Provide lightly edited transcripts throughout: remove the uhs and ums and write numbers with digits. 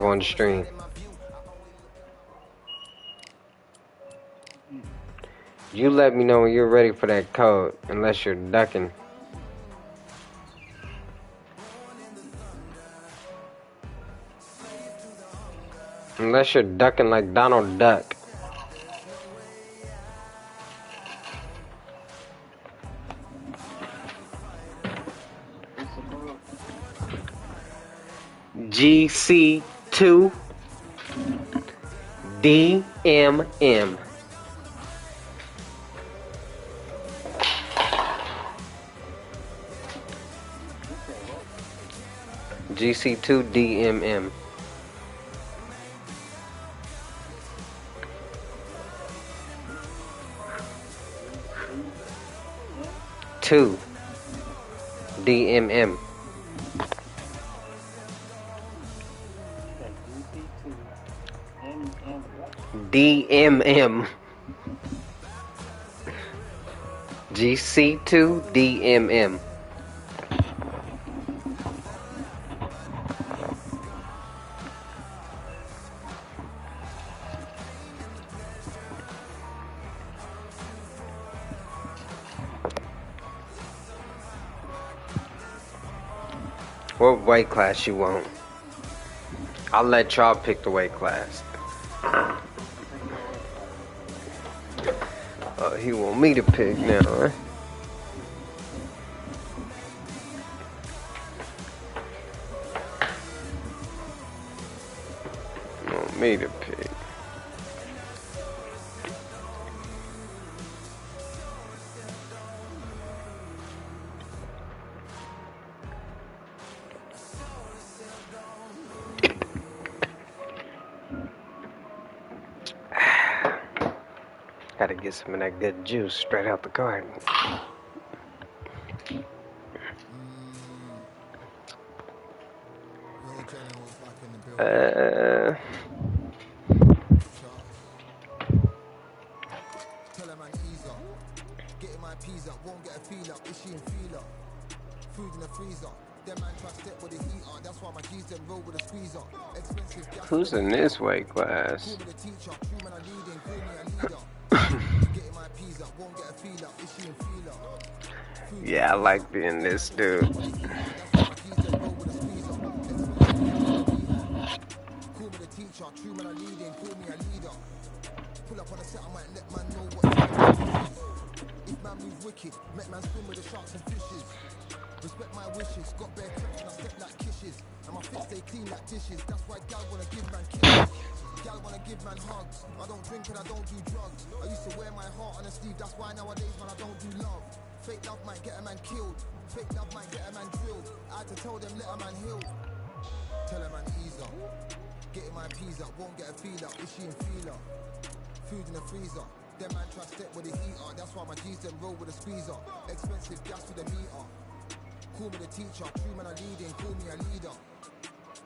on the stream. You let me know when you're ready for that code, unless you're ducking. Unless you're ducking like Donald Duck. GC2 DMM. GC2 DMM. Two DMM. DMM. GC2 DMM. What weight class you want? I'll let y'all pick the weight class. He want me to pick now, huh? Want me to pick. Gotta get some of that good juice straight out the garden. Who's in this weight class? Yeah, I like being this dude. Respect my wishes, got bare cracks and I step like kisses. And my feet stay clean like dishes. That's why gal wanna give man kisses. Gal wanna give man hugs. I don't drink and I don't do drugs. I used to wear my heart on a sleeve. That's why nowadays man I don't do love. Fake love might get a man killed. Fake love might get a man drilled. I had to tell them let a man heal. Tell a man ease up. Getting my peas up, won't get a feel up. Is she in feeler? Food in the freezer. Them man try step with the heater. That's why my G's them roll with a squeezer. Expensive gas with a meter. Call me the teacher, true man I leading, call me a leader.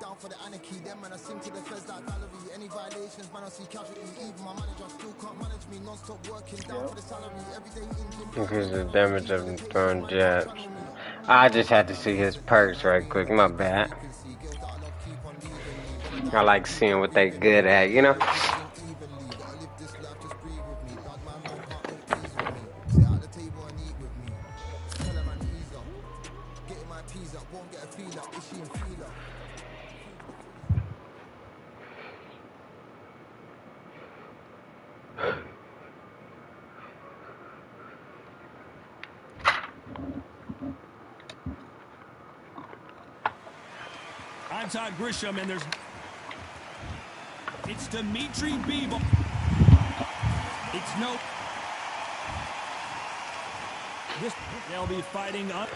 Down for the anarchy, them man I sing to the feds like Valerie. Any violations, man I see casualty. Even my manager still can't manage me, non-stop working down for the salary. Every day in Because of the damage of him throwing jabs. I just had to see his perks right quick, my bad. I like seeing what they good at, you know? I'm Todd Grisham, and it's Dimitri Bivol. It's no. They'll be fighting up.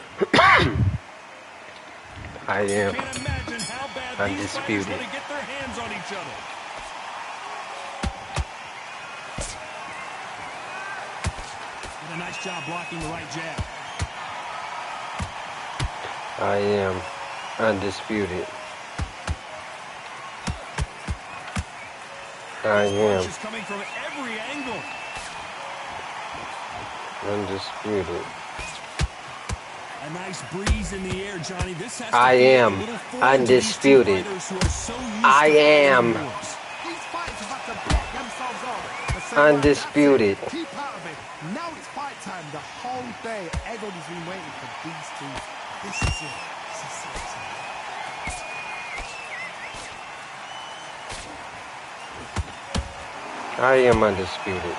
I am Can't imagine how bad undisputed. These fighters want to get their hands on each other. Did a nice job blocking the right jab. I am undisputed. I am Punch is coming from every angle. undisputed. A nice breeze in the air, Johnny. This has to I feel am a little foreign to these two undisputed. fighters who are so used I to fighting am indoors. These fighters have had to block themselves off and say, undisputed. right, that's it. Keep out of it. Now it's fight time. The whole day, everybody's been waiting for these two. This is it. This is it. I am undisputed.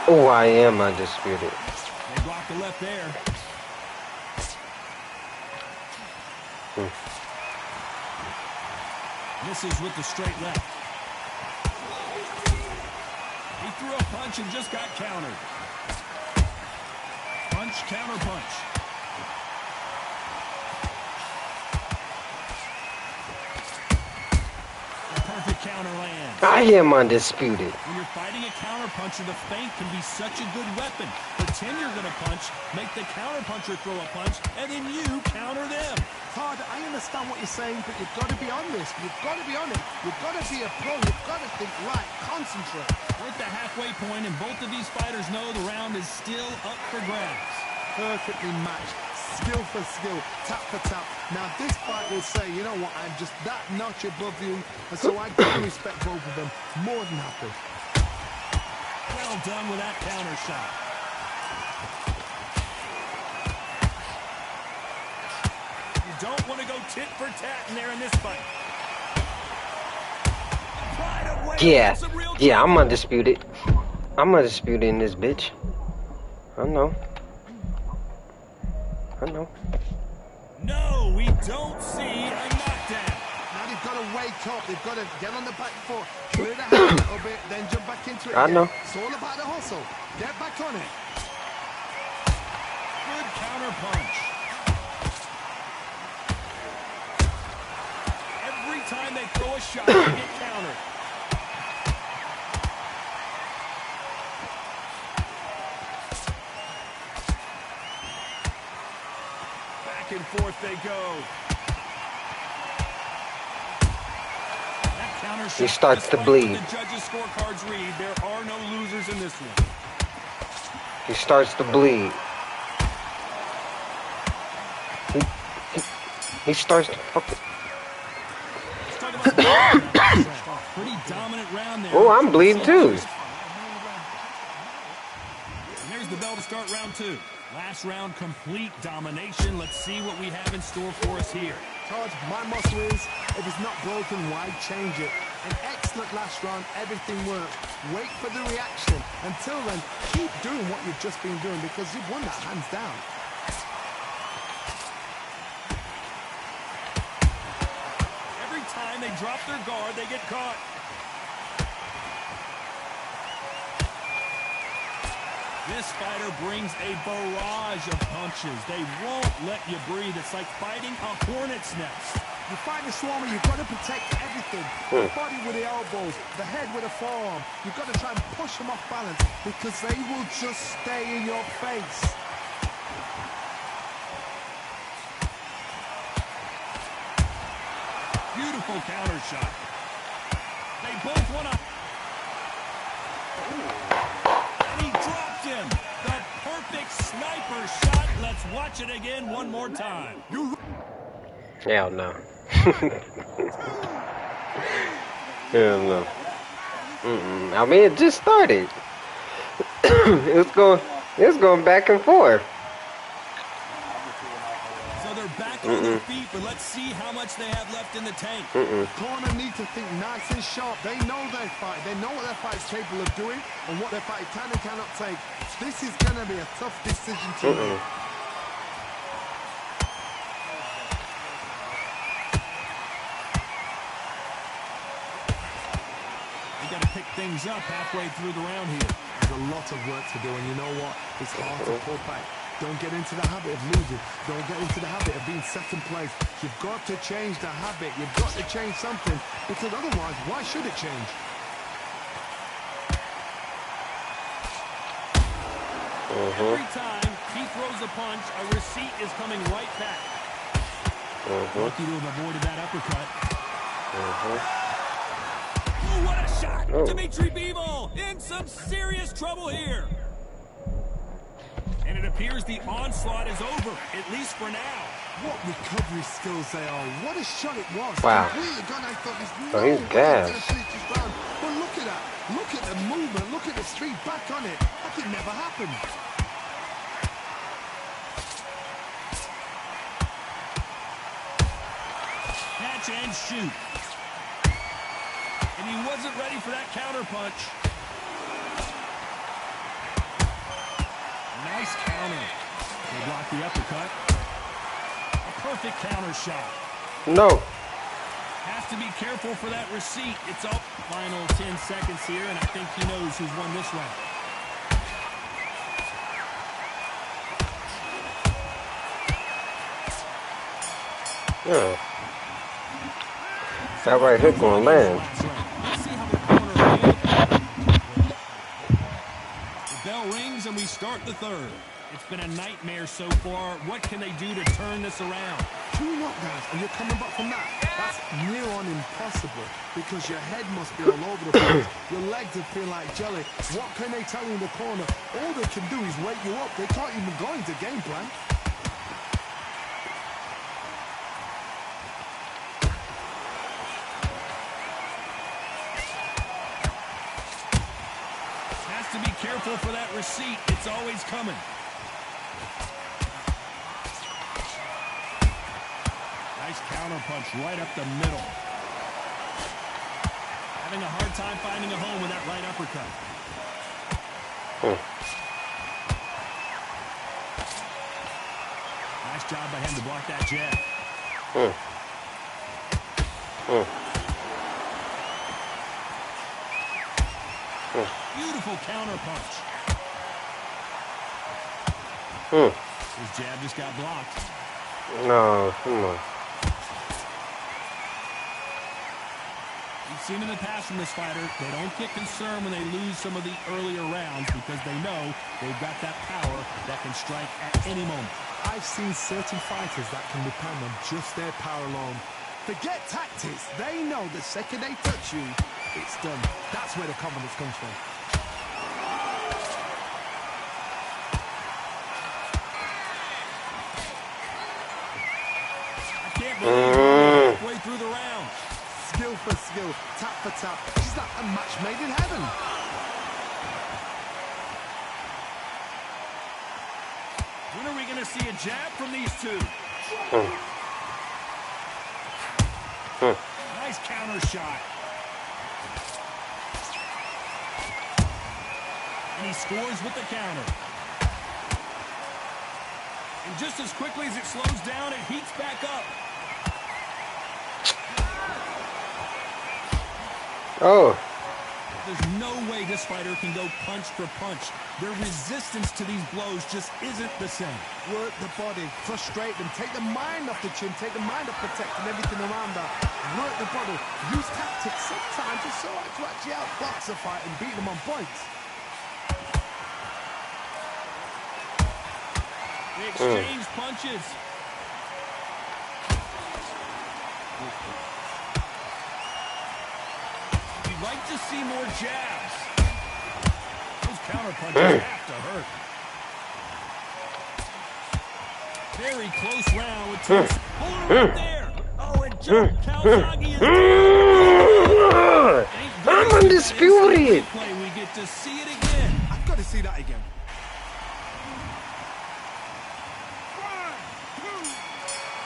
Oh, I am undisputed. They blocked the left there. Misses with the straight left. He threw a punch and just got countered. Punch, counter punch. A perfect counter lands. I am undisputed. When you're fighting a counter puncher, the feint can be such a good weapon. Pretend you're going to punch, make the counter puncher throw a punch, and then you counter them. Todd, I understand what you're saying, but you've got to be on this. You've got to be on it. You've got to be a pro. You've got to think right. Concentrate. We're at the halfway point, and both of these fighters know the round is still up for grabs. Perfectly matched. Skill for skill. Tap for tap. Now, this fight will say, you know what, I'm just that notch above you, and so I got to respect both of them. More than happy. Well done with that counter shot. You don't want to go tit for tat in there in this fight. Yeah, I'm undisputed. I'm undisputed in this bitch. I know. No, we don't see a knockdown. Now they've got to wake up. They've got to get on the back foot, clear the head a little bit, then jump back into it. I know. It's all about the hustle. Get back on it. Good counter punch. Every time they throw a shot, they get countered. Back and forth they go. That counter shot, He starts to despite bleed. what the judges' scorecards read, there are no losers in this one. He starts to bleed. He starts to fucking... Pretty dominant round there. Oh, I'm bleeding too. And there's the bell to start round two. Last round, complete domination. Let's see what we have in store for us here. Todd, my motto is, if it's not broken, why change it? An excellent last round, everything worked. Wait for the reaction. Until then, keep doing what you've just been doing because you've won that hands down. Every time they drop their guard, they get caught. This fighter brings a barrage of punches. They won't let you breathe. It's like fighting a hornet's nest. You fight the swarmer, you've got to protect everything. The body with the elbows, the head with the forearm. You've got to try and push them off balance because they will just stay in your face. Beautiful counter shot. They both want to... And he dropped him. The perfect sniper shot. Let's watch it again one more time. Hell no. Hell no. I mean, it just started. It's going back and forth. So they're back on their feet, but let's see how much they have left in the tank. Corner need to think nice and sharp. They know their fight. They know what their fight's capable of doing and what their fight can and cannot take. This is going to be a tough decision to make. They got to pick things up halfway through the round here. There's a lot of work to do, and you know what? It's hard to pull back. Don't get into the habit of losing. Don't get into the habit of being second place. You've got to change the habit. You've got to change something, because otherwise, why should it change? Every time he throws a punch, a receipt is coming right back. Lucky to have avoided that uppercut. Oh, what a shot! Dimitri Bivol in some serious trouble here. And it it appears the onslaught is over, at least for now. What recovery skills they are. What a shot it was. Wow. Completely gone. I thought there's Oh, no he's way gassed. he's gonna finish this round. But look at that. Look at the movement. Look at the street back on it. Like it never happened. Catch and shoot. And he wasn't ready for that counter punch. Nice counter. They block the uppercut. A perfect counter shot. No. Has to be careful for that receipt. It's up. Final 10 seconds here, and I think he knows who's won this round. Yeah. That right hook gonna land. Let's see how the corner handles. The bell rings, and we start the third. It's been a nightmare so far. What can they do to turn this around? 2 knockdowns and you're coming back from that. That's near on impossible because your head must be all over the place. Your legs would feel like jelly. What can they tell you in the corner? All they can do is wake you up. They can't even go into game plan. Has to be careful for that receipt. It's always coming. Nice counter punch right up the middle. Having a hard time finding a home with that right uppercut. Nice job by him to block that jab. Beautiful counter punch. His jab just got blocked. No, come on. We've seen in the past from this fighter, they don't get concerned when they lose some of the earlier rounds because they know they've got that power that can strike at any moment. I've seen certain fighters that can depend on just their power alone. Forget tactics. They know the second they touch you, it's done. That's where the confidence comes from. I can't believe we're halfway through the round. Skill for skill, tap for tap. It's like a match made in heaven. When are we going to see a jab from these two? Nice counter shot. And he scores with the counter. And just as quickly as it slows down, it heats back up. Oh. There's no way this fighter can go punch for punch. Their resistance to these blows just isn't the same. Work the body, frustrate them, take the mind off the chin, take the mind off protecting everything around that. Work the body, use tactics sometimes just so to actually outbox a fight and beat them on points. They exchange punches. You'd like to see more jabs. Those counter punches have to hurt. Very close round with two. Pulling it right there. Oh, and Joe Calzaghe is I'm undisputed. we get to see it again. I've got to see that again. 1, 2,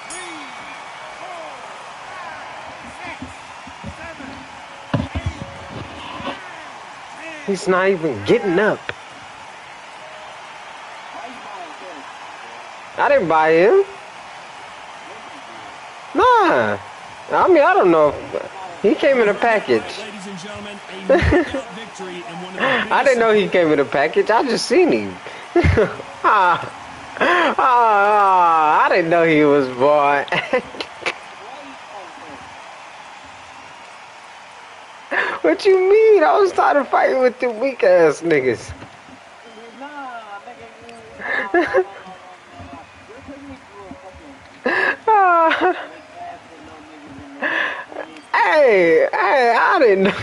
3, 4, 5, 6, 7, 8, 9, 10. He's not even getting up. I didn't buy him. Nah. I mean, I don't know if he came in a package. Ladies and gentlemen, a knockout victory in one of the I didn't know he came in a package. I just seen him. I didn't know he was born. What you mean? I was tired of fighting with the weak ass niggas. Hey, I didn't know.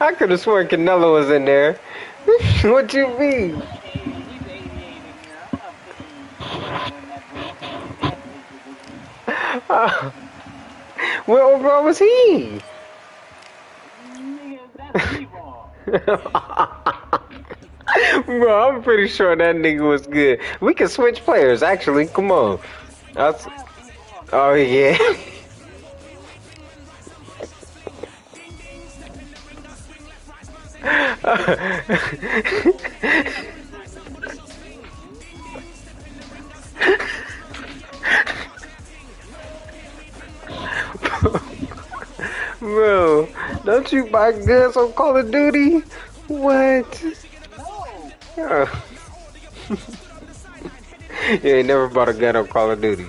I could have sworn Canelo was in there. What you mean? What overall was he? Nigga, that's B-ball. Bro, I'm pretty sure that nigga was good. We can switch players, actually. Come on. That's, oh, yeah. Bro, don't you buy guns on Call of Duty? What? No. Oh. You ain't never bought a gun on Call of Duty.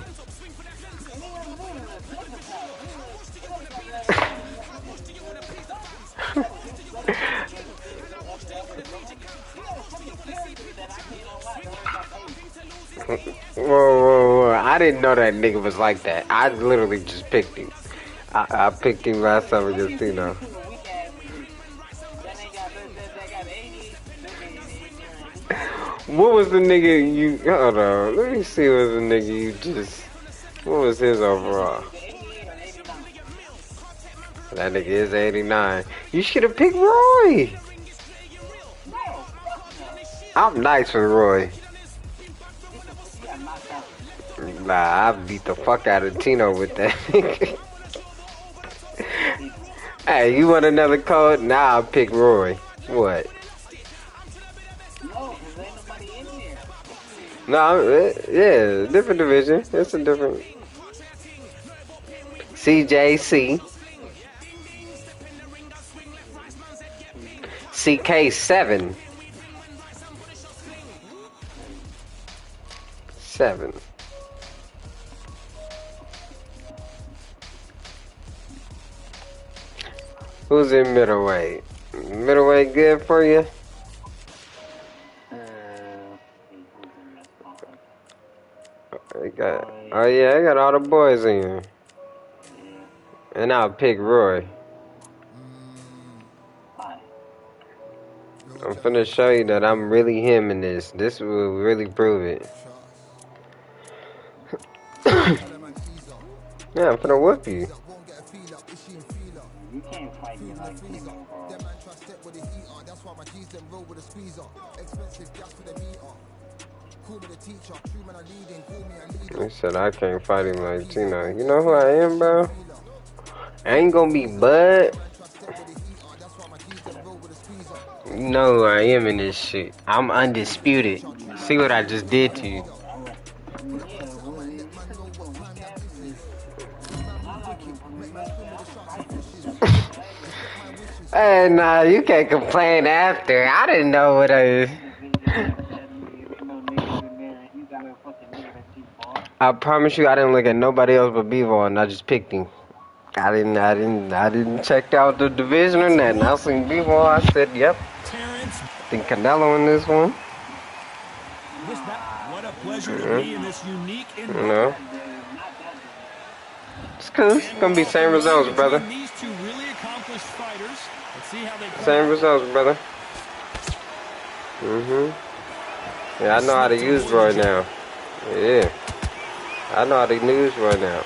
Whoa. I didn't know that nigga was like that. I literally just picked him. I picked him last time against Tino. What was the nigga you... Hold on. Let me see what the nigga you just... What was his overall? That nigga is 89. You should have picked Roy. I'm nice with Roy. Nah, I beat the fuck out of Tino with that nigga. Hey, you want another code? Nah, I'll pick Roy. What? No, because ain't nobody in here. No, yeah, different division. It's a different... CJC. CK7. 7. Who's in middleweight? Middleweight good for you? I got, oh yeah, I got all the boys in here. And I'll pick Roy. I'm finna show you that I'm really him in this. This will really prove it. Yeah, I'm finna whoop you. You can't fight me like this, bro. He said I can't fight him like Tino. You know who I am, bro? I ain't gonna be Bud. You know who I am in this shit. I'm undisputed. See what I just did to you. Hey, nah, you can't complain after. I didn't know what I promise you, I didn't look at nobody else but Bevo, and I just picked him. I didn't check out the division or nothing. I seen Bevo. I said, yep. I think Canelo in this one. What a pleasure to be in this unique environment. It's cool. It's gonna be same results, brother. These two really accomplished fighters. Let's see how they same results, brother. Yeah, I know how to use Roy now. Yeah. I know how to use Roy now.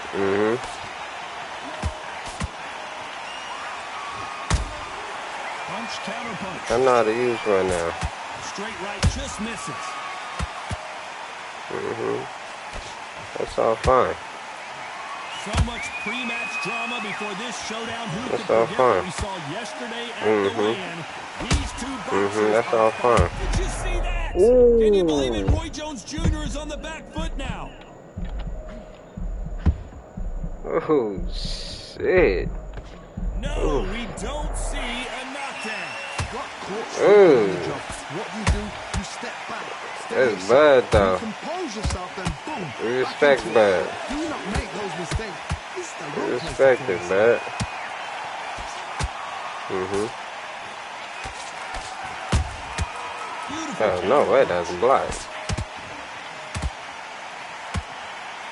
Punch, counter punch. I know how to use Roy now. Straight right just misses. That's all fine. So much pre-match drama before this showdown. Who That's could all forget fine. what we saw yesterday at the weigh-in? These two boxers That's all fine. Did you see that? Ooh. Can you believe it? Roy Jones Jr. is on the back foot now. Oh, shit. No, we don't see a knockdown. Ooh. What you do, you step back. That's bad, though. Compose yourself and boom. We respect bad. Do not make those mistakes. This is the We respect it, bad. Oh, no way, that's blocked.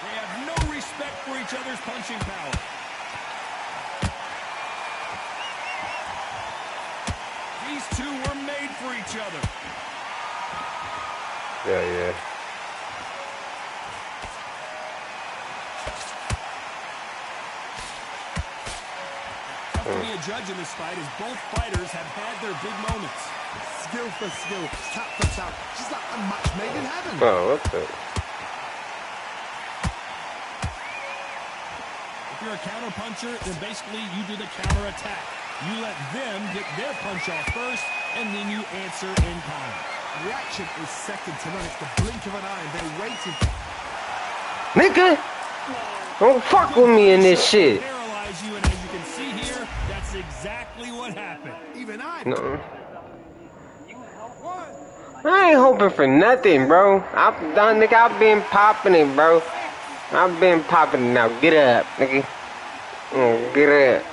They have no respect for each other's punching power. These two were made for each other. Yeah. judge in this fight is both fighters have had their big moments. Skill for skill, tap for tap. She's like a match made in heaven. Oh, what the? If you're a counter puncher, then basically you do the counter attack. You let them get their punch off first, and then you answer in kind. Reaction is second to none. It's the blink of an eye, and they're waiting. Nigga, don't fuck with me in this shit. Paralyze you, and as you can see here, that's exactly what happened. Even I. No. I ain't hoping for nothing, bro. I've done, nigga. I've been popping it, bro. I've been popping it. Now get up, nigga. Get up.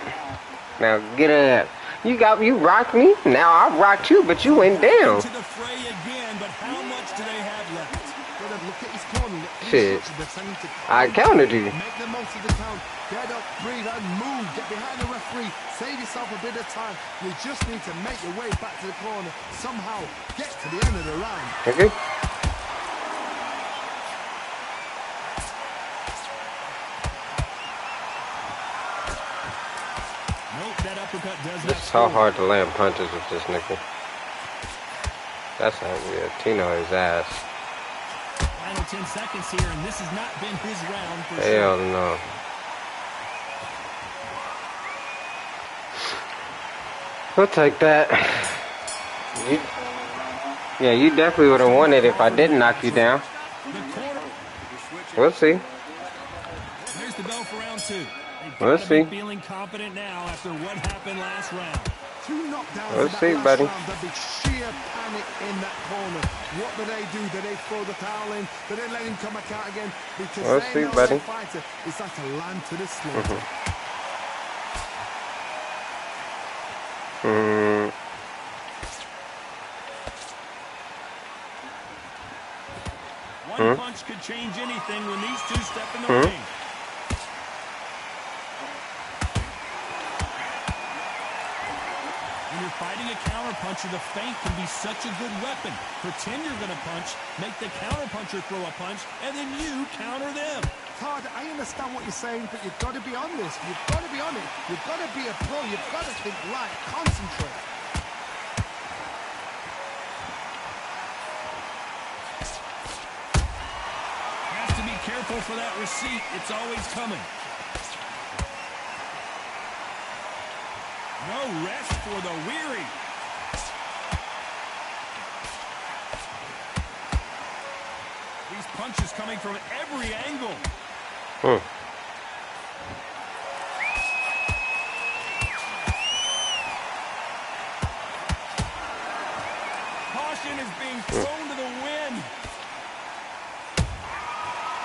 Now get up. You rocked me. Now I rocked you, but you went down. To the fray again, but how much do they have left? Look at his corner. Shit. I countered you. Make the most of the count. Get up, breathe, and move. Get behind the referee. Save yourself a bit of time. You just need to make your way back to the corner. Somehow get to the end of the round. Okay. Nope, that uppercut does not This is how hard to land punches with this nigga. That's not real. Tino his ass. Final 10 seconds here, and this has not been his round for Hell sure. no. We'll take that. You definitely would have won it if I didn't knock you down. We'll see. There's the bell for round two. We'll see. Feeling confident now after what happened last round. Two knockdowns We'll in that see, last buddy. round. There'll be sheer panic in that corner. What do? Do they throw the towel in? Do they let him come back out again? Because We'll they see, know buddy. their fighter is like a lamb to the slaughter. One punch could change anything when these two step in the ring. When you're fighting a counterpuncher, the feint can be such a good weapon. Pretend you're going to punch, make the counterpuncher throw a punch, and then you counter them. Todd, I understand what you're saying, but you've got to be on this. You've got to be on it. You've got to be a pro. You've got to think right. Concentrate. Has to be careful for that receipt. It's always coming. No rest for the weary. These punches coming from every angle. Caution is being thrown to the wind.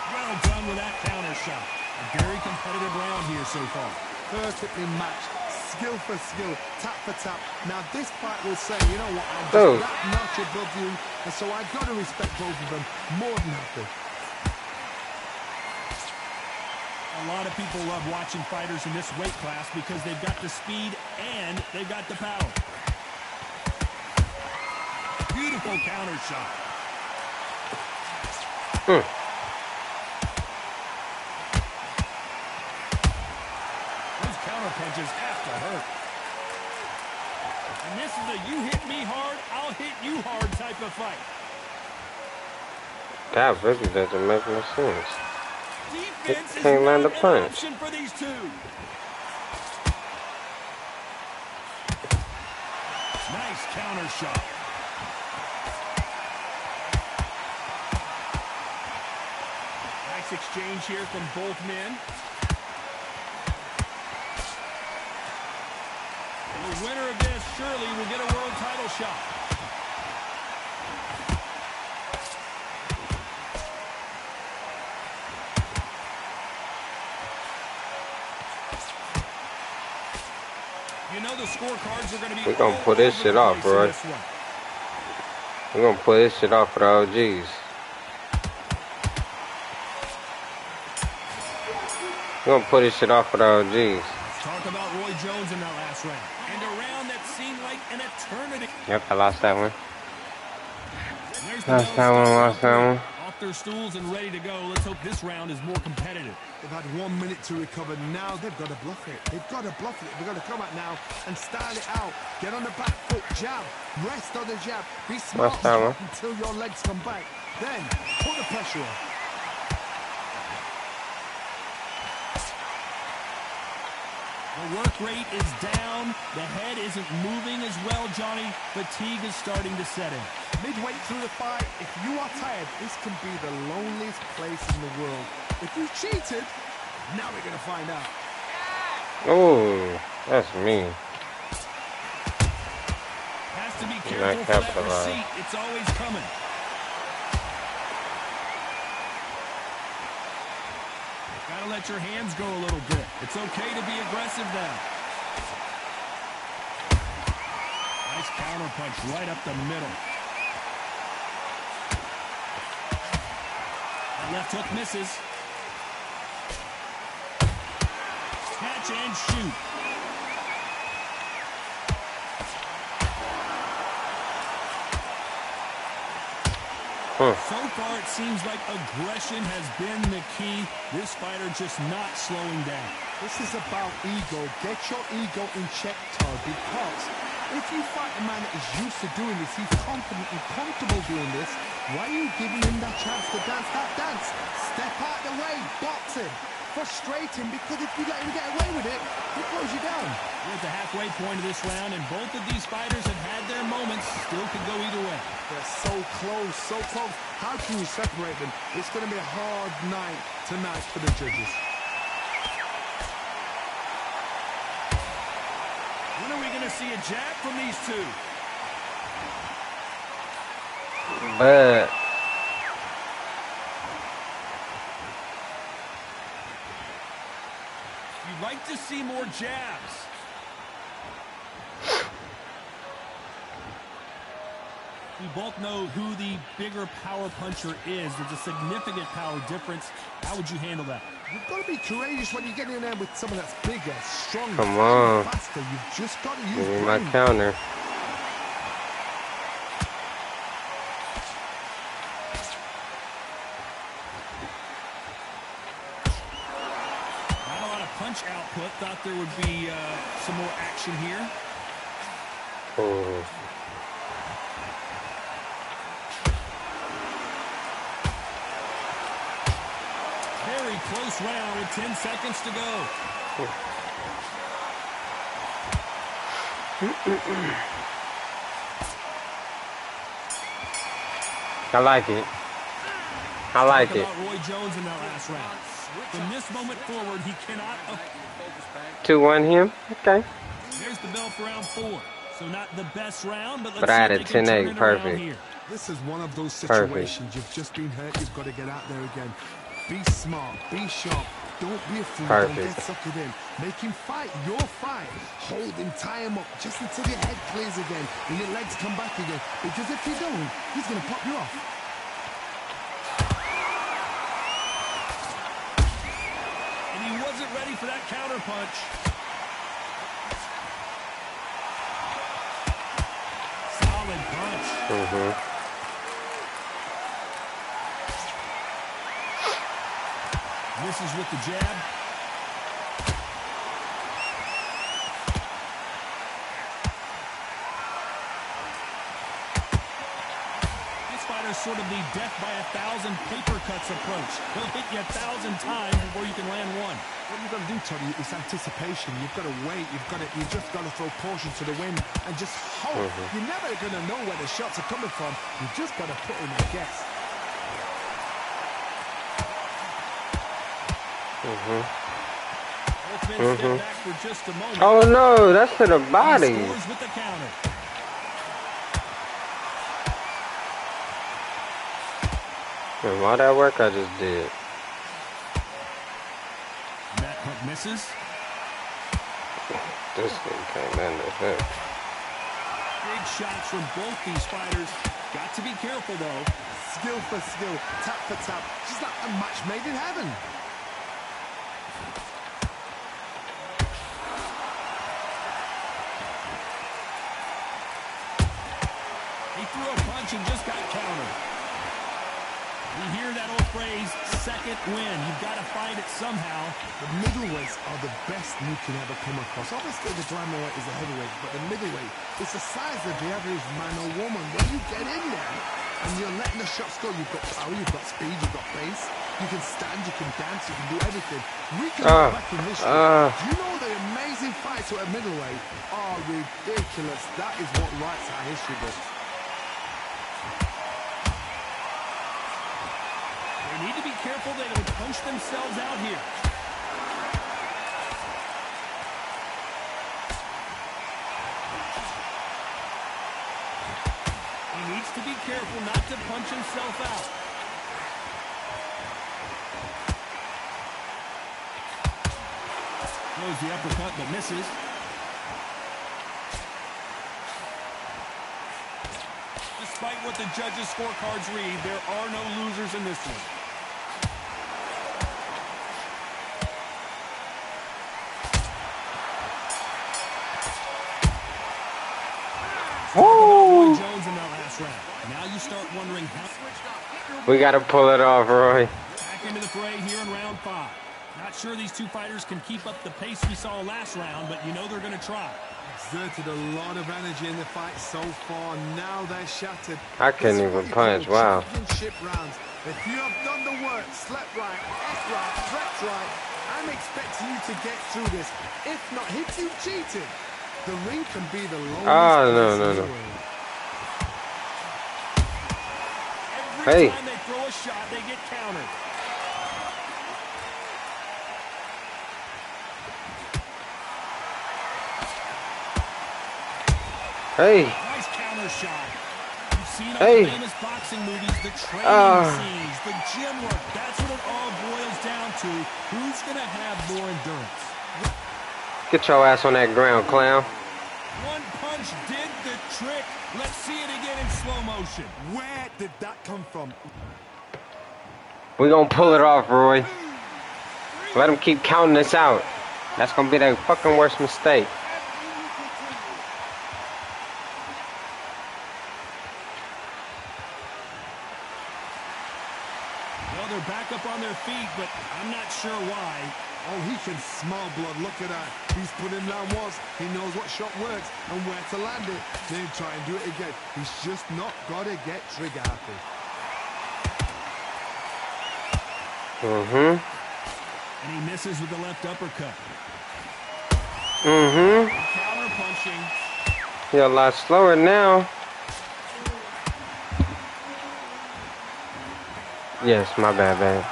Well done with that counter shot. A very competitive round here so far. Perfectly matched. Skill for skill, tap for tap. Now this fight will say, you know what, I'm just that notch above you, and so I've got to respect both of them more than happy. A lot of people love watching fighters in this weight class because they've got the speed and they've got the power. Beautiful counter shot. Those counter punches have to hurt. And this is a you hit me hard, I'll hit you hard type of fight. That really doesn't make no sense. Defense is Can't land not a an punch. option for these two. Nice counter shot. Nice exchange here from both men. The winner of this surely will get a world title shot. You know the scorecards are going to be. We're gonna pull this shit off, bro. We're gonna pull this shit off for the OGs. We're gonna pull this shit off for the OGs. Talk about Roy Jones in that last round. And a round that seemed like an eternity. Yep, I lost that one. There's the Lost that one, lost that one. Off off their stools and ready to go. Let's hope this round is more competitive. They've had 1 minute to recover. Now they've got to bluff it. They've got to bluff it. They've got to come out now and style it out. Get on the back foot, jab. Rest on the jab. Be smart That's that one. until your legs come back. Then put the pressure on. The work rate is down. The head isn't moving as well, Johnny. Fatigue is starting to set in. Midway through the fight, if you are tired, this can be the loneliest place in the world. If you cheated, now we're going to find out. Oh, that's mean. Has to be Not careful for that capitalized. receipt. It's always coming. Gotta let your hands go a little bit. It's okay to be aggressive now. Nice counter punch right up the middle. That left hook misses. Catch and shoot. So far, it seems like aggression has been the key. This fighter just not slowing down. This is about ego. Get your ego in check, Todd, because if you fight a man that is used to doing this, he's confident and comfortable doing this, why are you giving him that chance to dance that dance? Step out the way, box him, frustrate him, because if you let him get away with it, he throws you down. We're at the halfway point of this round, and both of these fighters have had their moments. Still could go either way. They're so close, so close. How can you separate them? It's going to be a hard night tonight for the judges. When are we going to see a jab from these two? But You'd like to see more jabs. We both know who the bigger power puncher is. There's a significant power difference. How would you handle that? You've got to be courageous when you get in there with someone that's bigger, stronger, Come on. faster. You've just got to use give me my brain. counter. Not a lot of punch output. Thought there would be some more action here. Oh. Very close round with 10 seconds to go. I like it. I like Talk it. about Roy Jones in that last round. From this moment forward, he cannot. 2-1 him. Okay. There's the bell for round 4. So not the best round, but let's But I see had if a they can 10-8, turn it around perfect. here. This is one of those Perfect. situations. You've just been hurt. You've got to get out there again. Be smart. Be sharp. Don't be a fool. Don't Perfect. get suckered in. Make him fight your fight. Hold him. Tie him up just until your head clears again and your legs come back again. Because if you don't, he's going to pop you off. And he wasn't ready for that counter punch. Solid punch. Misses with the jab. This fighter's sort of the death by 1,000 paper cuts approach. He'll hit you 1,000 times before you can land one. What you've got to do, Toddy, is anticipation. You've got to wait. You just got to throw caution to the wind and just hope. You're never going to know where the shots are coming from. You just got to put in a guess. Both men step back for just a moment. Oh no, that's to the He body. scores with the counter. And all that work I just did. That hook misses. This thing came in the hook. Big shots from both these fighters. Got to be careful, though. Skill for skill, tap for tap. Just like a match made in heaven. He threw a punch and just got countered. We hear that old phrase, second win. You've got to find it somehow. The middleweights are the best you can ever come across. Obviously, the flyweight is a heavyweight, but the middleweight, it's the size of the average man or woman. When you get in there and you're letting the shots go, you've got power, you've got speed, you've got pace. You can stand, you can dance, you can do everything. We can look back in history. Do you know the amazing fights at a middleweight are ridiculous? That is what writes our history books. They need to be careful they don't punch themselves out here. He needs to be careful not to punch himself out. Throws the uppercut but misses. Despite what the judges' scorecards read, there are no losers in this one. Woo! Jones in that last round. Now you start wondering how. We gotta pull it off, Roy. Back into the fray here in round 5. Not sure these two fighters can keep up the pace we saw last round, but you know they're going to try. Exerted a lot of energy in the fight so far. Now they're shattered. I couldn't even punch. Wow. Championship rounds. If you have done the work, slept right, ate right, slept right, I'm expecting you to get through this. If not, if you cheated, the ring can be the lowest. No. Every time they throw a shot, they get countered. Hey. Nice counter shot. You've seen all the famous boxing movies, the training scenes, the gym work. That's what it all boils down to. Who's going to have more endurance? Get your ass on that ground, clown. One punch did the trick. Let's see it again in slow motion. Where did that come from? We gonna pull it off, Roy. Let him keep counting us out. That's gonna be the fucking worst mistake. Well, they're back up on their feet, but I'm not sure why. Oh, he can smell blood. Look at that. He's put him down once. He knows what shot works and where to land it. Then try and do it again. He's just not got to get trigger happy. And he misses with the left uppercut. Counter punching. You're a lot slower now. Yes, my bad, man.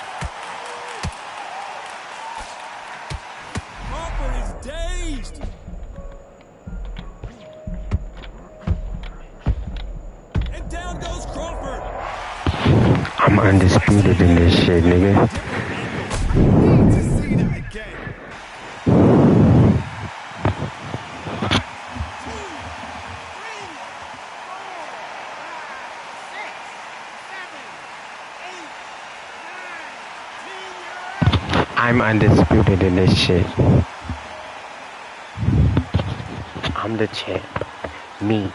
Crawford is dazed. And down goes Crawford. I'm undisputed in this shit, nigga. Need to see that again. 2, 3, 4, 5, 6, 7, 8, 9, 10. I'm undisputed in this shit. I'm the champ. Me.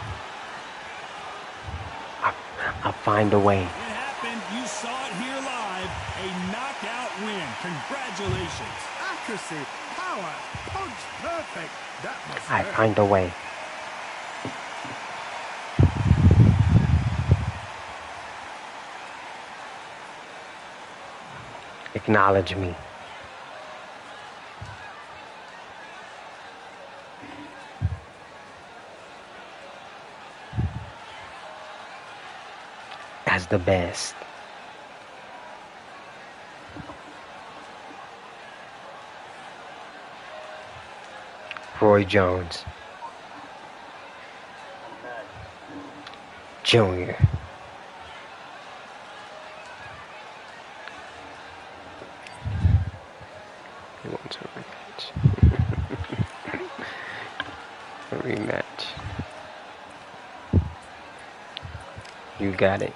I'll find a way. It happened. You saw it here live. A knockout win. Congratulations. Accuracy, power, punch, perfect. That must I hurt. find a way. Acknowledge me. As the best. Roy Jones Jr. He wants a rematch. A rematch. You got it.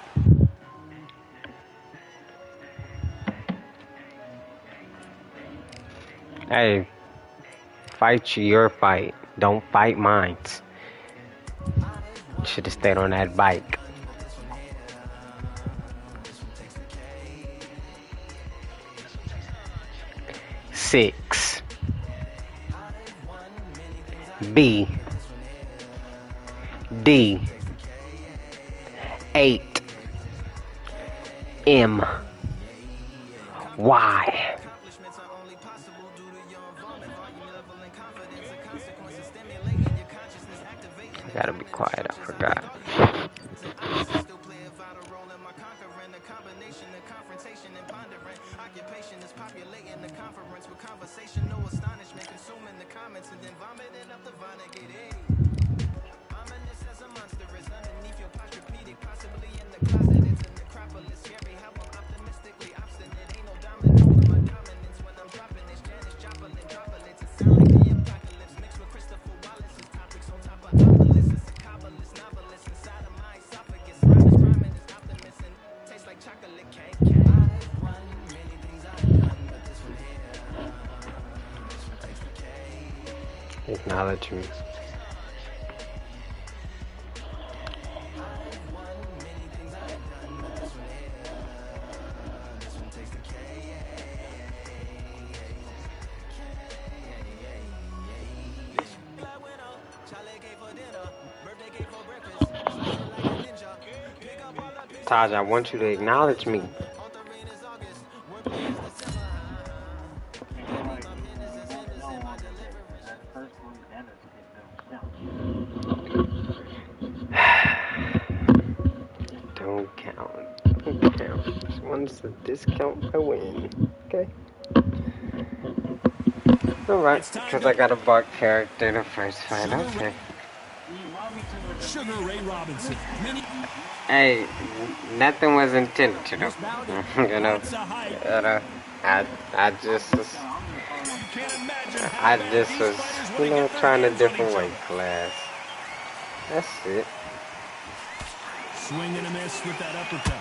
Hey, fight your fight. Don't fight mine. Should have stayed on that bike. 6. B. D. 8. M. Y. I gotta be quiet, I forgot. Acknowledge me. Taj, I want you to acknowledge me. Don't count. Don't count. Just wants to discount my win. Okay. Alright, because I got a bug character in the first fight. Okay. Sugar Ray Robinson. Hey, nothing was intentional. You know, I just was, you know, trying a different weight class. That's it. Swing and a miss with that uppercut.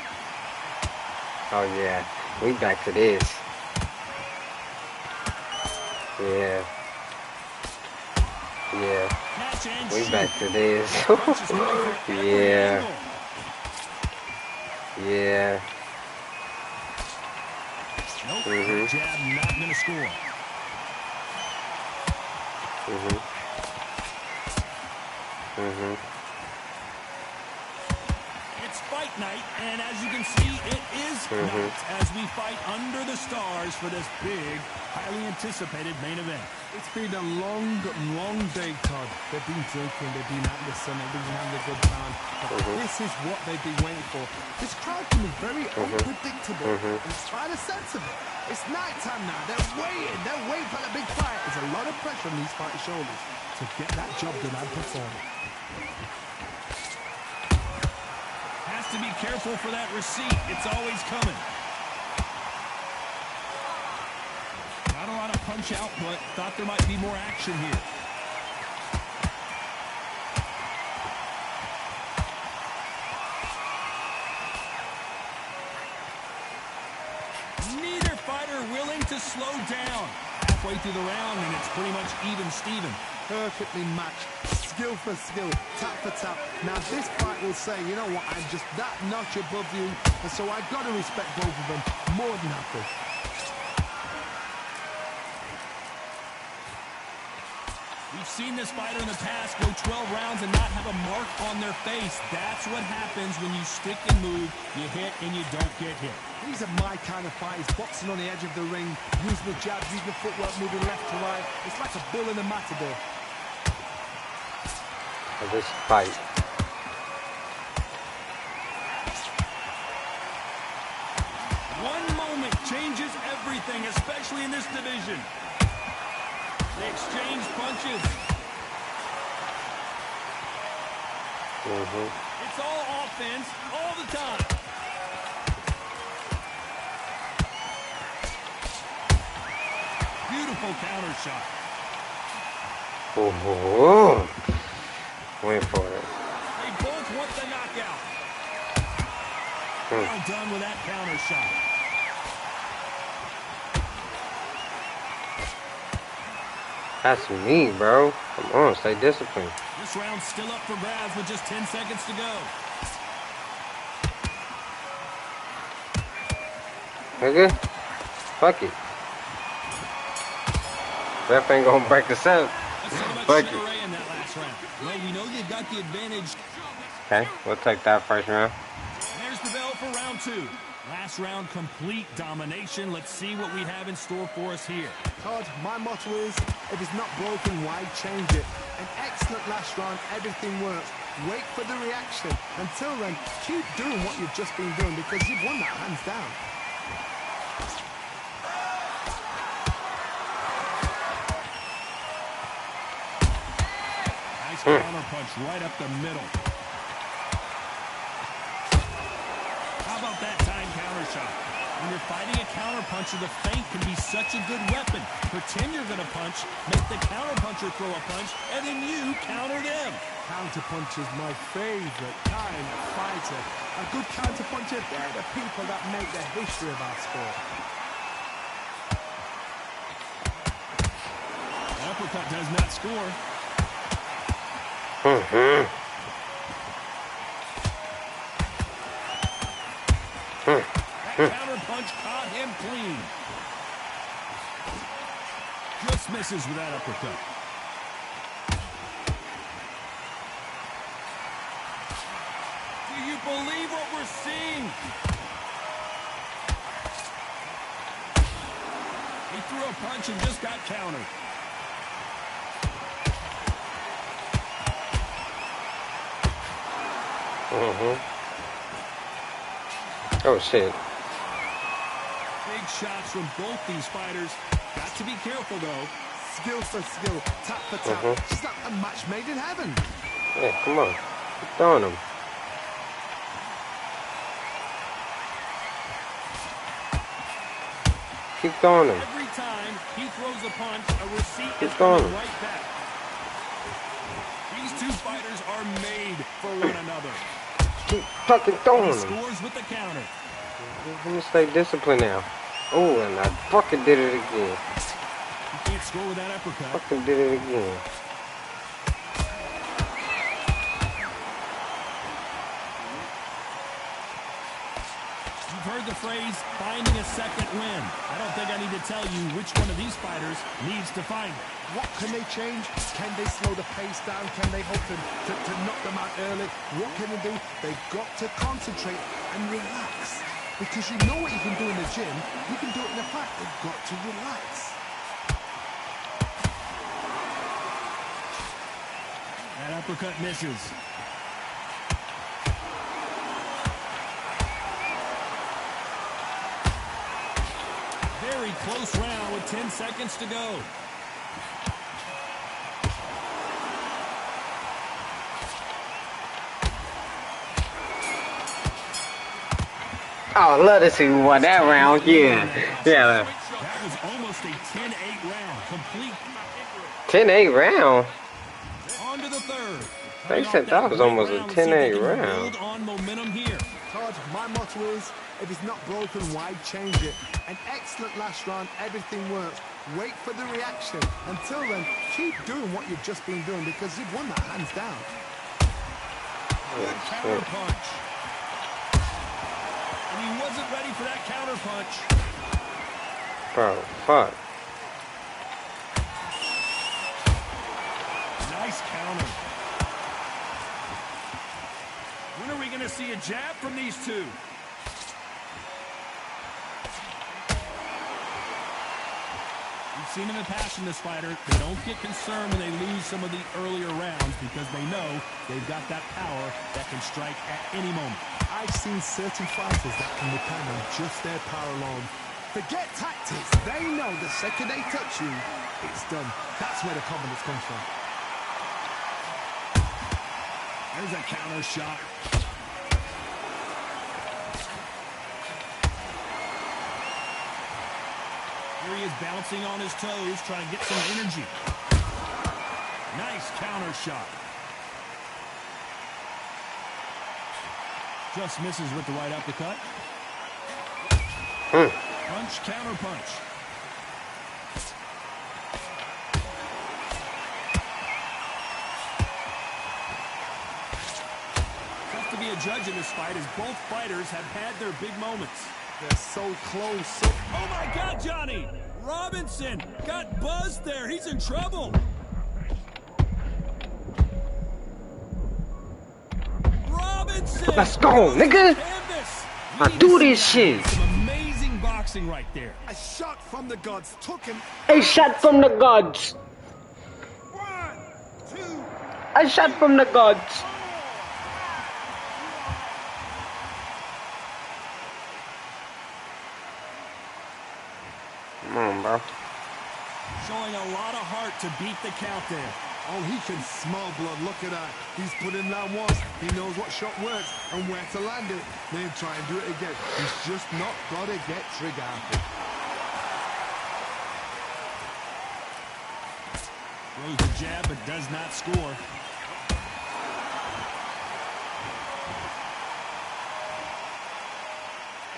Oh yeah, we back to this. Yeah. Yeah. We back to this. Yeah. Yeah. Nope. Jab not gonna score. It's fight night, and as you can see, it is night as we fight under the stars for this big, highly anticipated main event. It's been a long, long day, Todd. They've been drinking, they've been out in the sun, they've been having a good time. But this is what they've been waiting for. This crowd can be very unpredictable, and it's trying to sense of it. It's night time now. They're waiting for the big fight. There's a lot of pressure on these fighters' shoulders to get that job done and perform. Has to be careful for that receipt. It's always coming. Not a lot of punch out, but thought there might be more action here. Neither fighter willing to slow down. Halfway through the round, and it's pretty much even Steven. Perfectly matched, skill for skill, tap for tap. Now this fight will say, you know what, I'm just that notch above you, and so I've got to respect both of them more than happy. We've seen this fighter in the past go 12 rounds and not have a mark on their face. That's what happens when you stick and move, you hit and you don't get hit. These are my kind of fighters, boxing on the edge of the ring, using the jabs, using the footwork, moving left to right. It's like a bull in a matador. This fight. One moment changes everything, especially in this division. They exchange punches. It's all offense all the time. Beautiful counter shot. Oh, wait for it. They both want the knockout. Well done with that counter shot. That's me, bro. Come on, stay disciplined. This round's still up for grabs with just 10 seconds to go. Okay? Fuck it. Ref ain't gonna break the set. Let's see about Fuck it. Sugar Ray in that last round. Well, we know they've got the advantage. Okay, we'll take that first round. There's the bell for round 2. Last round, complete domination. Let's see what we have in store for us here. Todd, my motto is, if it's not broken, why change it? An excellent last round, everything works. Wait for the reaction. Until then, keep doing what you've just been doing because you've won that hands down. Nice counter punch right up the middle. How about that time counter shot? When you're fighting a counter puncher, the feint can be such a good weapon. Pretend you're going to punch, make the counter puncher throw a punch, and then you counter them. Counter punch is my favorite kind of fighter. A good counter puncher, they're the people that make the history of our sport. Uppercut does not score. That counter punch caught him clean. Just misses with that uppercut. Do you believe what we're seeing? He threw a punch and just got countered. Oh shit. Big shots from both these fighters. Got to be careful though. Skill for skill, tap for tap. It's like a match made in heaven. Yeah, come on. Keep throwing them. Keep throwing them. Every time he throws a punch, a receipt Keep is coming going. right back. These two fighters are made for one another. Keep fucking throwing He them. scores with the counter. Let me stay disciplined now. Oh, and I fucking did it again. He can't score with that uppercut. Fucking did it again. You've heard the phrase, finding a second win. I don't think I need to tell you which one of these fighters needs to find it. What can they change? Can they slow the pace down? Can they hope to knock them out early? What can they do? They've got to concentrate and relax. Because you know what you can do in the gym, you can do it in the fight. They've got to relax. That uppercut misses. Very close round with 10 seconds to go. Oh, I love to see who won that round. Yeah. Yeah. That was almost a 10-8 round. Complete. 10-8 round. On to the third. They said that was almost a 10-8 round. Build on momentum here. Todd, my motto is, if it's not broken, why change it? An excellent last round, everything works. Wait for the reaction. Until then, keep doing what you've just been doing because you've won that hands down. Good counter punch. And he wasn't ready for that counter punch. Bro, fuck. Nice counter. When are we going to see a jab from these two? We've seen in the past from this fighter, they don't get concerned when they lose some of the earlier rounds because they know they've got that power that can strike at any moment. I've seen certain fighters that can depend on just their power alone. Forget tactics. They know the second they touch you, it's done. That's where the confidence comes from. There's a counter shot. Here he is bouncing on his toes, trying to get some energy. Nice counter shot. Just misses with the right uppercut. Punch, counter punch. Tough to be a judge in this fight as both fighters have had their big moments. They're so close. Oh my God, Johnny! Robinson got buzzed there. He's in trouble. Robinson. Let's go, nigga. I do this shit. Some amazing boxing right there. A shot from the gods took him. A shot from the gods. 1, 2, A shot from the gods. Come on, bro. Showing a lot of heart to beat the count there. Oh, he can smell blood. Look at that. He's put in that once. He knows what shot works and where to land it. Then try and do it again. He's just not got to get trigger happy. Throws the jab, but does not score.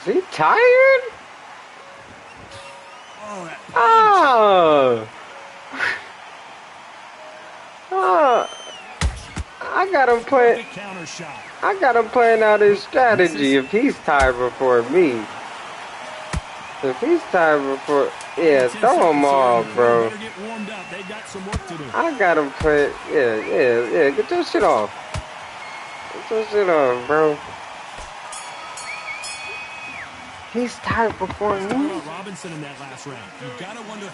Is he tired? Oh, that Oh. Oh. I got him playing. perfect counter shot. I got him playing out his strategy. If he's tired before me, if he's tired before, yeah, 10 throw him seconds off, here. bro. Better get warmed up. They've got some work to do. I got him play. Yeah. Get your shit off. Get your shit off, bro. He's tired before Talking me. about Robinson in that last round. You've got to wonder.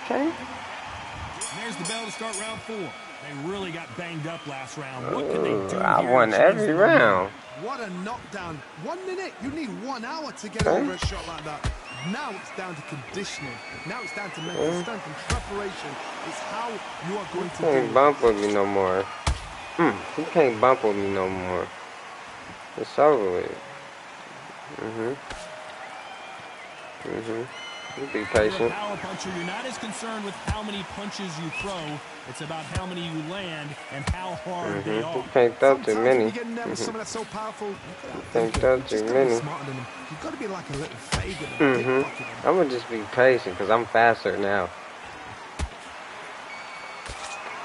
Okay. And there's the bell to start round 4. They really got banged up last round. What can they do? I here won to change every the momentum? round. What a knockdown. 1 minute. You need 1 hour to get Okay. over a shot like that. Now it's down to conditioning. Now it's down to mental strength and preparation. It's how you are going to He do can't it. bump with me no more. He can't bump with me no more. It's over with. You be You're a patient. power puncher. You're not as concerned with how many punches you throw. It's about how many you land and how hard they You are. can't throw too Sometimes when many. you get in there with someone that's so powerful, Can't throw you too just gotta be many. smarter than them. You've got to be like a little Fagin and pickpocket them. I'm gonna just be patient because I'm faster now.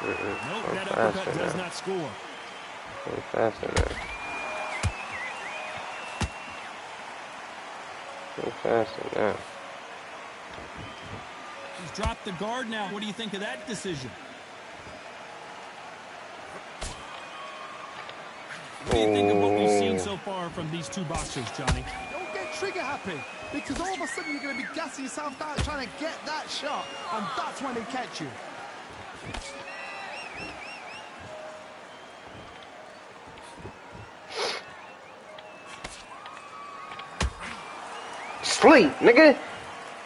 Nope, I'm that uppercut faster does now. not score. I'm faster now. I'm faster now. He's dropped the guard now. What do you think of that decision? What do you think of what we've seen so far from these two boxers, Johnny? Don't get trigger happy, because all of a sudden you're going to be gassing yourself out trying to get that shot, and that's when they catch you. Sleep, nigga.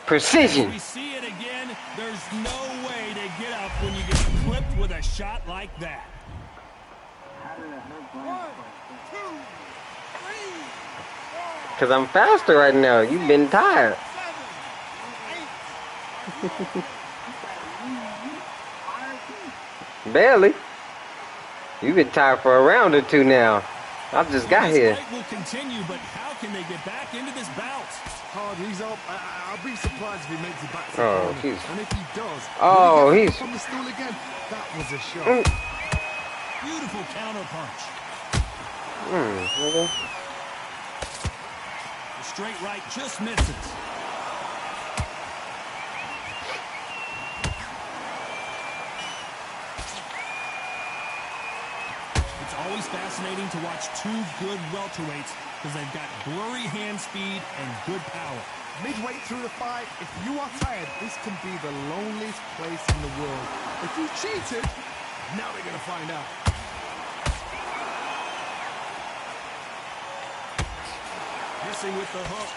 Precision. We see it again. There's no way to get up when you get clipped with a shot like that. How did it hurt 1, Brian? 2, 3, 4, Cause I'm faster right now. You've been tired. 7, 8. Barely. You've been tired for a round or two now. I just got This here. fight will continue, but how can they get back into this bout? Hard, he's up. I'll be surprised if he makes it back to the Oh, corner. he's- And if he does, Oh, will he get he's- from the stool again. That was a shot. Beautiful counter punch. Nigga. The straight right just misses. It's always fascinating to watch two good welterweights because they've got blurry hand speed and good power. Midway through the fight, if you are tired, this can be the loneliest place in the world. If you cheated, now they're going to find out. Missing with the hook.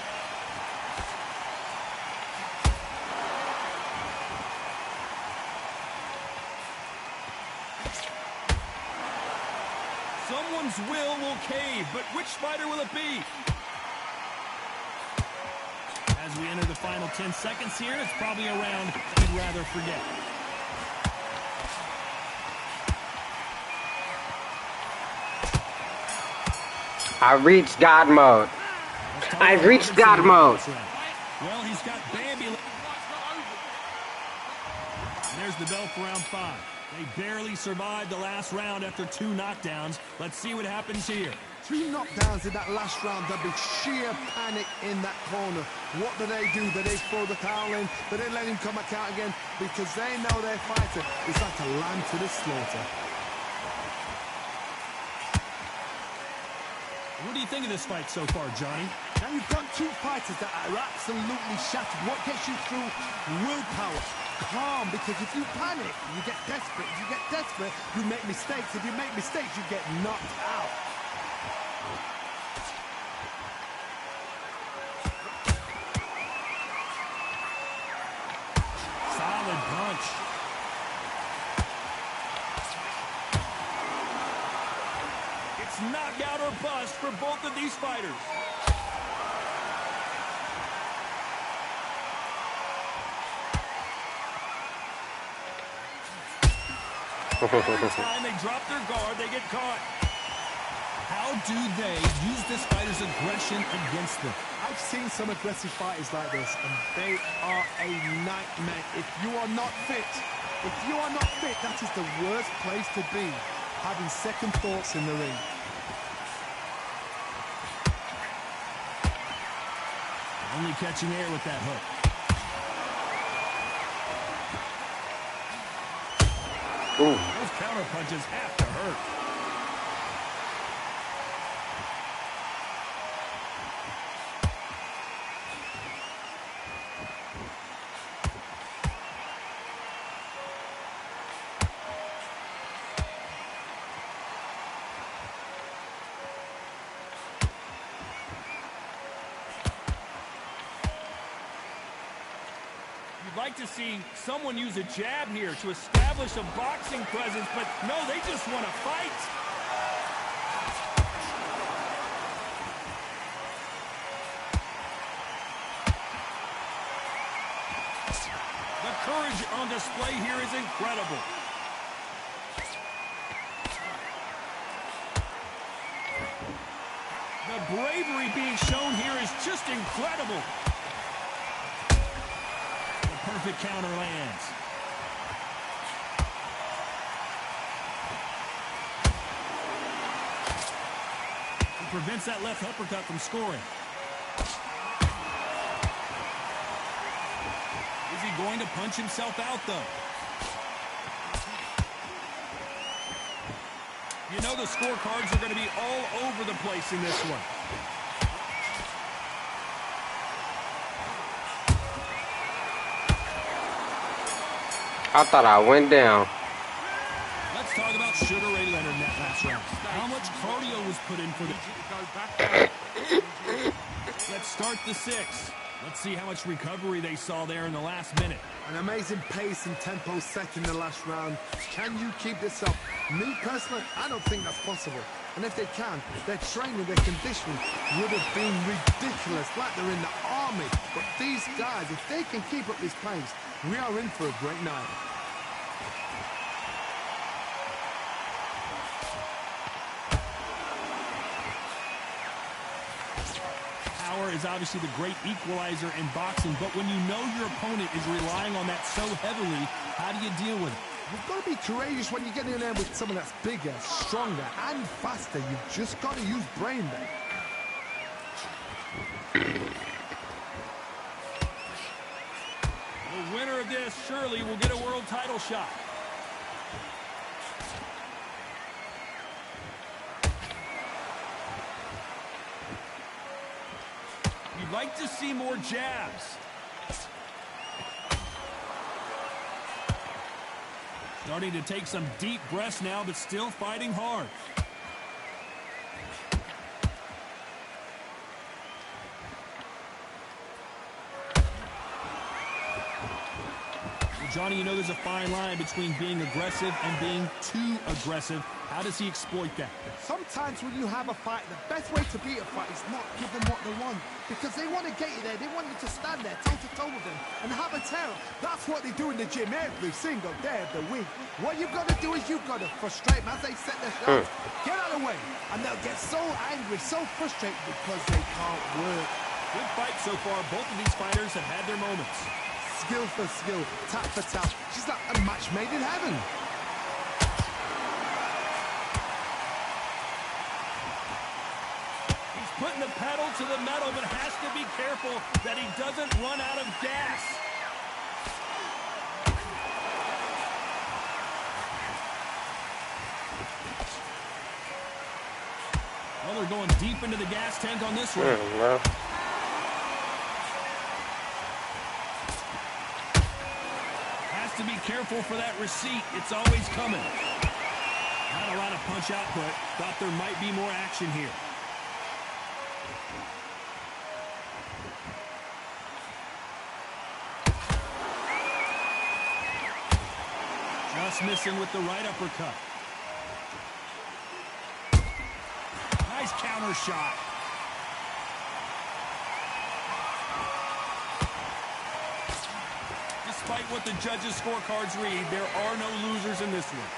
Someone's will cave, but which fighter will it be? As we enter the final 10 seconds here, it's probably a round you'd rather forget. I reached God mode. Let's talk I've about reached Robinson God in mode. this round. Well, he's got Bambi. And there's the bell for round 5. They barely survived the last round after 2 knockdowns. Let's see what happens here. 2 knockdowns in that last round. There'll be sheer panic in that corner. What do? Do they throw the towel in? Do they let him come back out again? Because they know their fighter is like a lamb to the slaughter. What do you think of this fight so far, Johnny? Now you've got 2 fighters that are absolutely shattered. What gets you through? Willpower. Calm, because if you panic, you get desperate. If you get desperate, you make mistakes. If you make mistakes, you get knocked out. Solid punch. It's knockout or bust for both of these fighters. Every time they drop their guard, they get caught. How do they use this fighter's aggression against them? I've seen some aggressive fighters like this, and they are a nightmare. If you are not fit, that is the worst place to be, having second thoughts in the ring. Only catching air with that hook. Ooh. Those counter punches have to hurt. You'd like to see someone use a jab here to establish a boxing presence, but no, they just want to fight. The courage on display here is incredible. The bravery being shown here is just incredible. Perfect counter lands. He prevents that left uppercut from scoring. Is he going to punch himself out, though? You know the scorecards are going to be all over the place in this one. I thought I went down. Let's talk about Sugar Ray Leonard in that last round. How much cardio was put in for the... Let's start the 6. Let's see how much recovery they saw there in the last minute. An amazing pace and tempo set in the last round. Can you keep this up? Me personally, I don't think that's possible. And if they can, their training, their conditioning would have been ridiculous, like they're in the army. But these guys, if they can keep up this pace, we are in for a great night. Power is obviously the great equalizer in boxing, but when you know your opponent is relying on that so heavily, how do you deal with it? You've got to be courageous when you get in there with someone that's bigger, stronger, and faster. You've just got to use brain there. The winner of this surely will get a world title shot. You'd like to see more jabs. Starting to take some deep breaths now, but still fighting hard. Well, Johnny, you know there's a fine line between being aggressive and being too aggressive. How does he exploit that? Sometimes when you have a fight, the best way to beat a fight is not give them what they want. Because they want to get you there. They want you to stand there toe-to-toe with them and have a terror. That's what they do in the gym every single day of the week. What you've got to do is you've got to frustrate them as they set their shots. Get out of the way. And they'll get so angry, so frustrated because they can't work. Good fight so far. Both of these fighters have had their moments. Skill for skill, tap for tap. She's like a match made in heaven. putting the pedal to the metal, but has to be careful that he doesn't run out of gas. Well, they're going deep into the gas tank on this one. Has to be careful for that receipt. It's always coming. Not a lot of punch output. Thought there might be more action here. Just missing with the right uppercut. Nice counter shot. Despite what the judges' scorecards read, there are no losers in this one.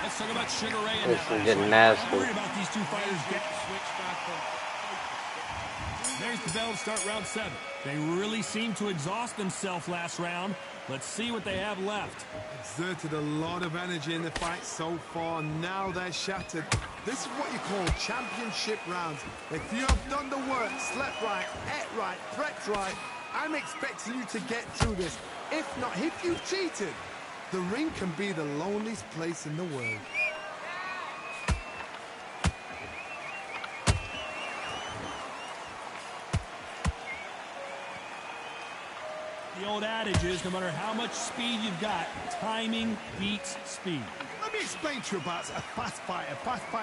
Let's talk about Sugar Ray and that. Getting nasty. I'm worried about these two fighters getting switched back up. There's the bell to start round 7. They really seem to exhaust themselves last round. Let's see what they have left. Exerted a lot of energy in the fight so far. Now they're shattered. This is what you call championship rounds. If you have done the work, slept right, ate right, prepped right, I'm expecting you to get through this. If not, if you've cheated, the ring can be the loneliest place in the world. The old adage is, no matter how much speed you've got, timing beats speed. Let me explain to you about a fast fighter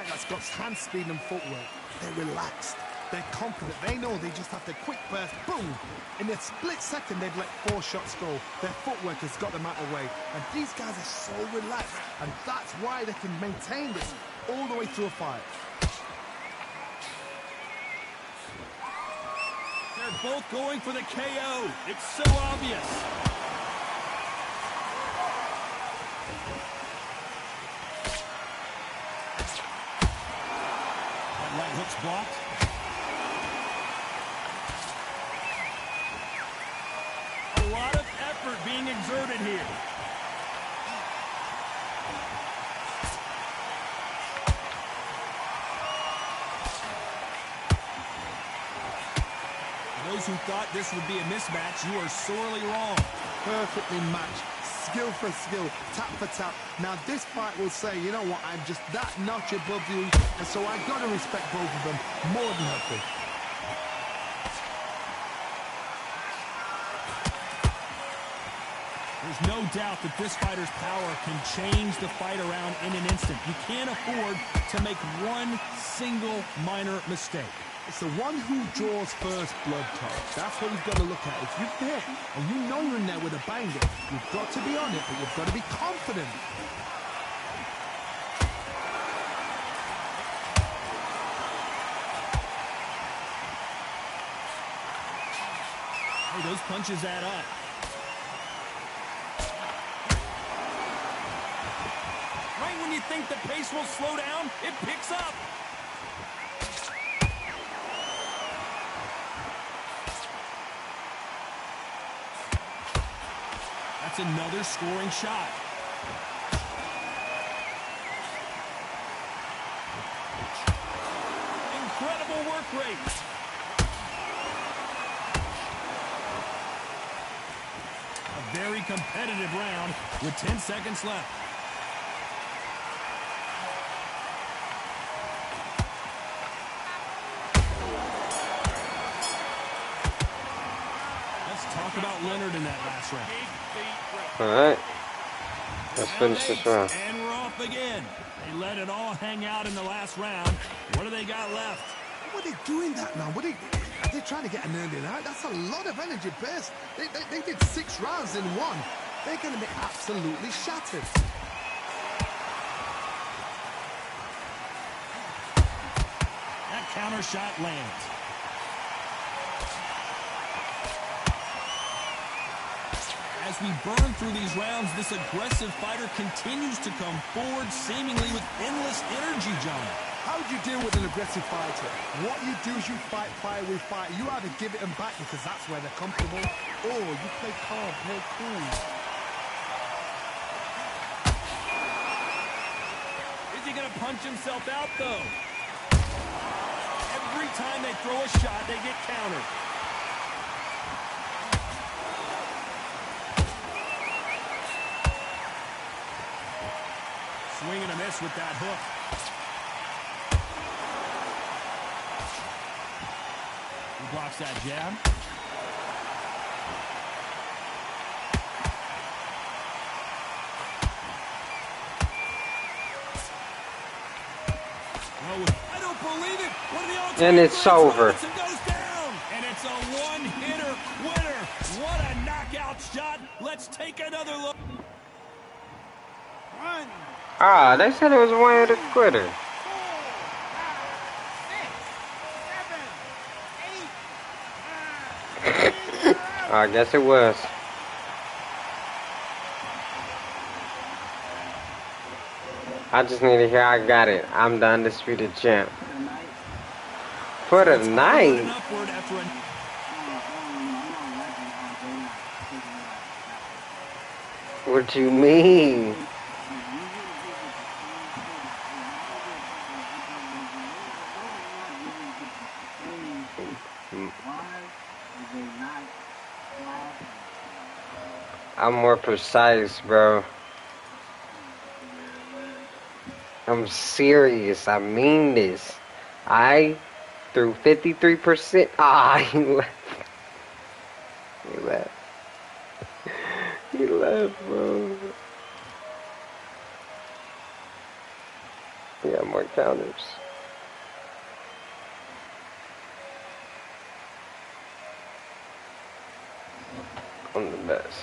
that's got hand speed and footwork. They're relaxed. They're confident. They know they just have to quick burst, boom. In a split second, they've let 4 shots go. Their footwork has got them out of the way. And these guys are so relaxed. And that's why they can maintain this all the way through a fight. They're both going for the KO. It's so obvious. That right hook's blocked. A lot of effort being exerted here. Those who thought this would be a mismatch, you are sorely wrong. Perfectly matched. Skill for skill, tap for tap. Now this fight will say, you know what, I'm just that notch above you, and so I gotta respect both of them more than happy. There's no doubt that this fighter's power can change the fight around in an instant. You can't afford to make one single minor mistake. It's the one who draws first blood, Todd. That's what you've got to look at. If you're there and you know you're in there with a banger, you've got to be on it, but you've got to be confident. Hey, those punches add up. Right when you think the pace will slow down, it picks up. That's another scoring shot. Incredible work rate. A very competitive round with 10 seconds left. Let's talk about Leonard in that last round. Alright. Let's finish this round. And we're off again. They let it all hang out in the last round. What do they got left? What are they doing that now? Are they trying to get an earning out? That's a lot of energy burst. They did 6 rounds in one. They're going to be absolutely shattered. That counter shot lands. As we burn through these rounds, this aggressive fighter continues to come forward, seemingly with endless energy, John. How do you deal with an aggressive fighter? What you do is you fight fire with fire. You either give it them back because that's where they're comfortable, or you play calm, play cool. he going to punch himself out, though? Every time they throw a shot, they get countered. Swing and a miss with that hook. He blocks that jab. I don't believe it. One of the all-time And it's over. Robinson goes down. And it's a one-hitter winner. What a knockout shot. Let's take another look. One, Ah, they said it was one of the quitter. 4, 5, 6, 7, 8, 9. I guess it was. I just need to hear I got it. I'm the undisputed champ. For the It's onward night? and upward after a What you mean? I'm more precise, bro. I'm serious. I mean this. I threw 53%. Ah, he left. He left. He left, bro. We got more counters. I'm the best.